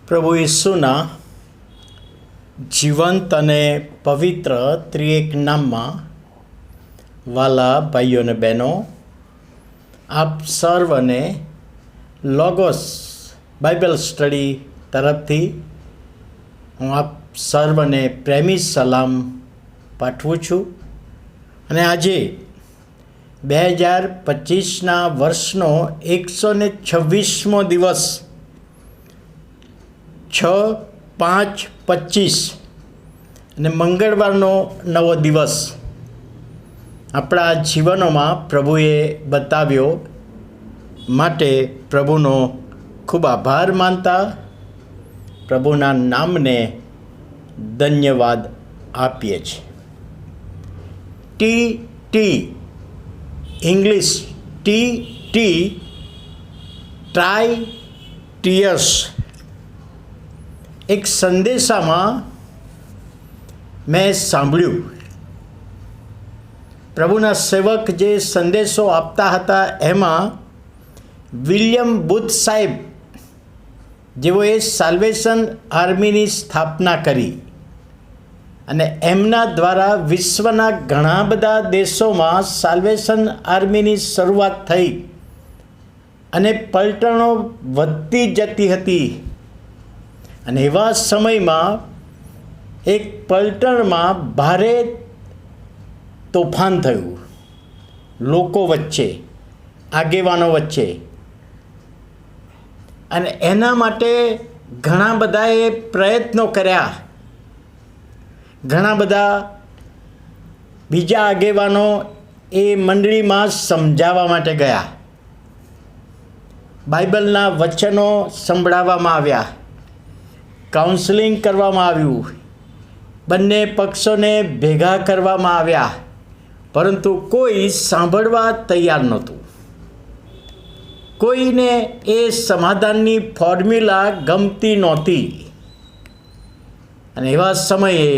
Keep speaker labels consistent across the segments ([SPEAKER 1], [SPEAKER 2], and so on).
[SPEAKER 1] પ્રભુ ઈસુના જીવંત અને પવિત્ર ત્રિએક નામમાં વાલા ભાઈઓ અને બહેનો, આપ સર્વને લોગોસ બાઇબલ સ્ટડી તરફથી હું આપ સર્વને પ્રેમી સલામ પાઠવું છું. અને આજે 2025ના વર્ષનો 126મો દિવસ 6/5/25 અને મંગળવારનો નવો દિવસ આપણા જીવનોમાં પ્રભુએ બતાવ્યો માટે પ્રભુનો ખૂબ આભાર માનતા પ્રભુના નામને ધન્યવાદ આપીએ છીએ. T English T try tears. એક સંદેશામાં મેં સાંભળ્યું, પ્રભુના સેવક જે સંદેશો આપતા હતા એમાં વિલિયમ બુથ સાહેબ જેઓએ સાલ્વેશન આર્મીની સ્થાપના કરી અને એમના દ્વારા વિશ્વના ઘણા બધા દેશોમાં સાલ્વેશન આર્મીની શરૂઆત થઈ અને પલટણો વધતી જતી હતી. અને એવા સમયમાં એક પલટણમાં ભારે તોફાન થયું લોકો વચ્ચે, આગેવાનો વચ્ચે, અને એના માટે ઘણા બધાએ પ્રયત્નો કર્યા. ઘણા બધા બીજા આગેવાનો એ મંડળીમાં સમજાવવા માટે ગયા, બાઇબલના વચનો સંભળાવવામાં આવ્યા, કાઉન્સેલિંગ કરવામાં આવ્યું, બંને પક્ષોને ભેગા કરવામાં આવ્યા, પરંતુ કોઈ સાંભળવા તૈયાર નહોતું. કોઈને એ સમાધાનની ફોર્મ્યુલા ગમતી નહોતી. અને એવા સમયે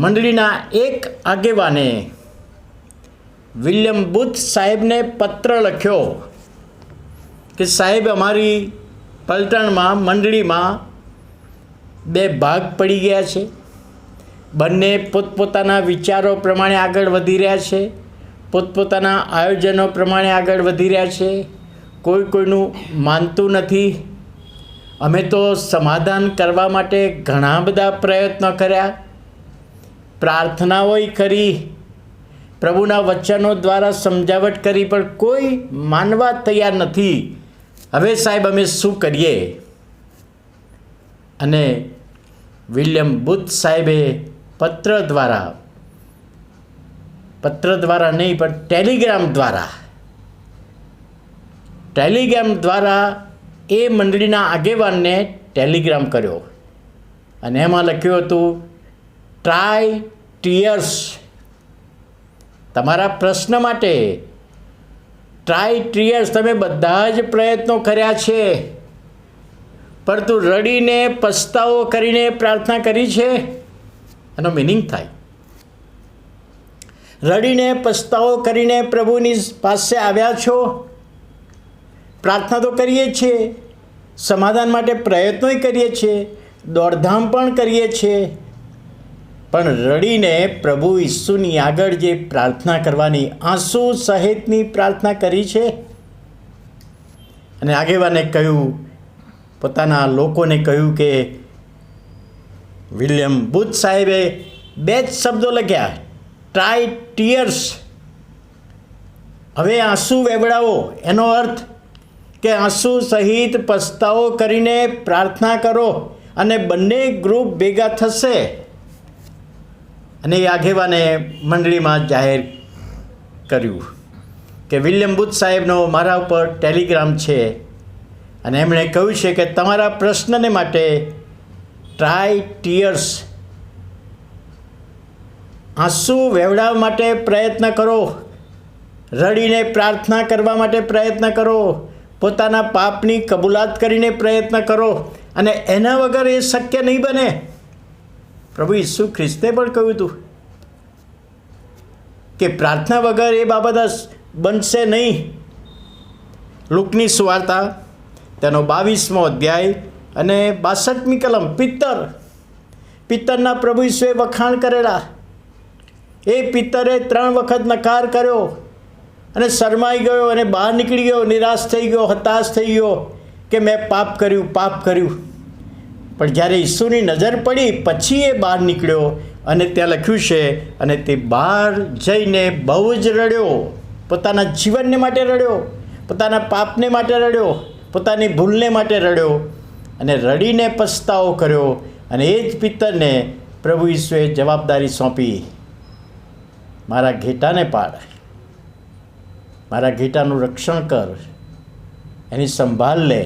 [SPEAKER 1] મંડળીના એક આગેવાને વિલિયમ બુથ સાહેબને પત્ર લખ્યો કે સાહેબ, અમારી પલટણમાં મંડળીમાં 2 ભાગ પડી ગયા છે. બંને પોતપોતાના વિચારો પ્રમાણે આગળ વધી રહ્યા છે, પોતપોતાના આયોજનો પ્રમાણે આગળ વધી રહ્યા છે. કોઈ કોઈનું માનતું નથી. અમે તો સમાધાન કરવા માટે ઘણા બધા પ્રયત્નો કર્યા, પ્રાર્થનાઓય કરી, પ્રભુના વચનો દ્વારા સમજાવટ કરી, પણ કોઈ માનવા તૈયાર નથી. હવે સાહેબ અમે શું કરીએ? અને વિલિયમ બુથ સાહેબે પત્ર દ્વારા નહીં પણ ટેલિગ્રામ દ્વારા એ મંડળીના આગેવાનને ટેલિગ્રામ કર્યો અને એમાં લખ્યું હતું, ટ્રાય ટીયર્સ. તમારા પ્રશ્ન માટે ટ્રાય ટીયર્સ. તમે બધા જ પ્રયત્નો કર્યા છે, પરંતુ રડીને પસ્તાવો કરીને પ્રાર્થના કરી છે. એનો મિનિંગ થાય, રડીને પસ્તાવો કરીને પ્રભુની પાસે આવ્યા છો. પ્રાર્થના તો કરીએ છીએ, સમાધાન માટે પ્રયત્નોય કરીએ છીએ, દોડધામ પણ કરીએ છીએ, પણ રડીને પ્રભુ ઈસુની આગળ જે પ્રાર્થના કરવાની, આંસુ સહિતની પ્રાર્થના કરી છે. અને આગેવાને કહ્યું, પોતાના લોકોને કહ્યું કે વિલિયમ બુથ સાહેબે 2 જ શબ્દો લખ્યા, ટ્રાય ટીયર્સ. હવે આંસુ વેવડાવો. એનો અર્થ કે આંસુ સહિત પસ્તાવો કરીને પ્રાર્થના કરો અને બંને ગ્રુપ ભેગા થશે. અને એ આગેવાને મંડળીમાં જાહેર કર્યું કે વિલિયમ બુથ સાહેબનો મારા ઉપર ટેલિગ્રામ છે અને એમણે કહ્યું છે કે તમારા પ્રશ્નને માટે ટ્રાય ટીયર્સ, આંસુ વેવડાવવા માટે પ્રયત્ન કરો, રડીને પ્રાર્થના કરવા માટે પ્રયત્ન કરો, પોતાના પાપની કબૂલાત કરીને પ્રયત્ન કરો. અને એના વગર એ શક્ય નહીં બને. પ્રભુ ઈસુ ખ્રિસ્તે પણ કહ્યું હતું કે પ્રાર્થના વગર એ બાબત બનશે નહીં. લુકની સુવાર્તા તેનો 22મો અધ્યાય અને 62મી કલમ. પિત્તરના પ્રભુ ઈસુએ વખાણ કરેલા. એ પિત્તરે 3 વખત નકાર કર્યો અને શરમાઈ ગયો અને બહાર નીકળી ગયો, નિરાશ થઈ ગયો, હતાશ થઈ ગયો કે મેં પાપ કર્યું. પણ જ્યારે ઈસુની નજર પડી પછી એ બહાર નીકળ્યો અને ત્યાં લખ્યું છે, અને તે બહાર જઈને બહુ જ રડ્યો. પોતાના જીવનને માટે રડ્યો, પોતાના પાપને માટે રડ્યો, પોતાની ભૂલને માટે રડ્યો અને રડીને પસ્તાવો કર્યો. અને એ જ પિત્તરને પ્રભુ ઈસુએ જવાબદારી સોંપી, મારા ઘેટાને પાડ, મારા ઘેટાનું રક્ષણ કર, એની સંભાળ લે.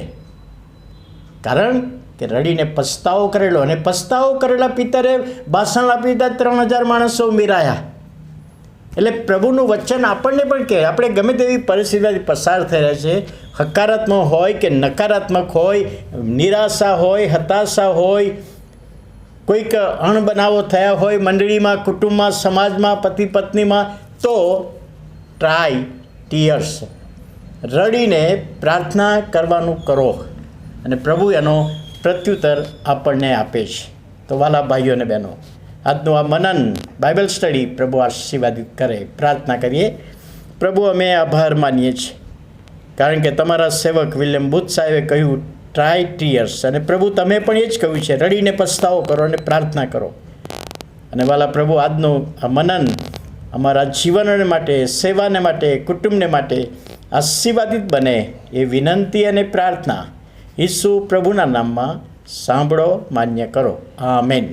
[SPEAKER 1] કારણ કે રડીને પસ્તાવો કરેલો. અને પસ્તાવો કરેલા પિત્તરે ભાષણ આપી દીધા, 3000 માણસો ઉમેરાયા. એટલે પ્રભુનું વચન આપણને પણ કહે, આપણે ગમે તેવી પરિસ્થિતિમાંથી પસાર થઈ રહ્યા છે, હકારાત્મક હોય કે નકારાત્મક હોય, નિરાશા હોય, હતાશા હોય, કોઈક અણબનાવો થયા હોય મંડળીમાં, કુટુંબમાં, સમાજમાં, પતિ પત્નીમાં, તો ટ્રાય ટીયર્સ, રડીને પ્રાર્થના કરવાનું કરો અને પ્રભુ એનો પ્રત્યુત્તર આપણને આપે છે. તો વાલા ભાઈઓ અને બહેનો, આજનું આ મનન બાઇબલ સ્ટડી પ્રભુ આશીર્વાદિત કરે. પ્રાર્થના કરીએ. પ્રભુ, અમે આભાર માનીએ છીએ, કારણ કે તમારા સેવક વિલિયમ બુથ સાહેબે કહ્યું ટ્રાય ટીયર્સ, અને પ્રભુ તમે પણ એ જ કહ્યું છે, રડીને પસ્તાવો કરો અને પ્રાર્થના કરો. અને વાલા પ્રભુ, આજનું આ મનન અમારા જીવન માટે, સેવાને માટે, કુટુંબને માટે આશીર્વાદિત બને એ વિનંતી અને પ્રાર્થના ઈસુ પ્રભુના નામમાં સાંભળો, માન્ય કરો. આમેન.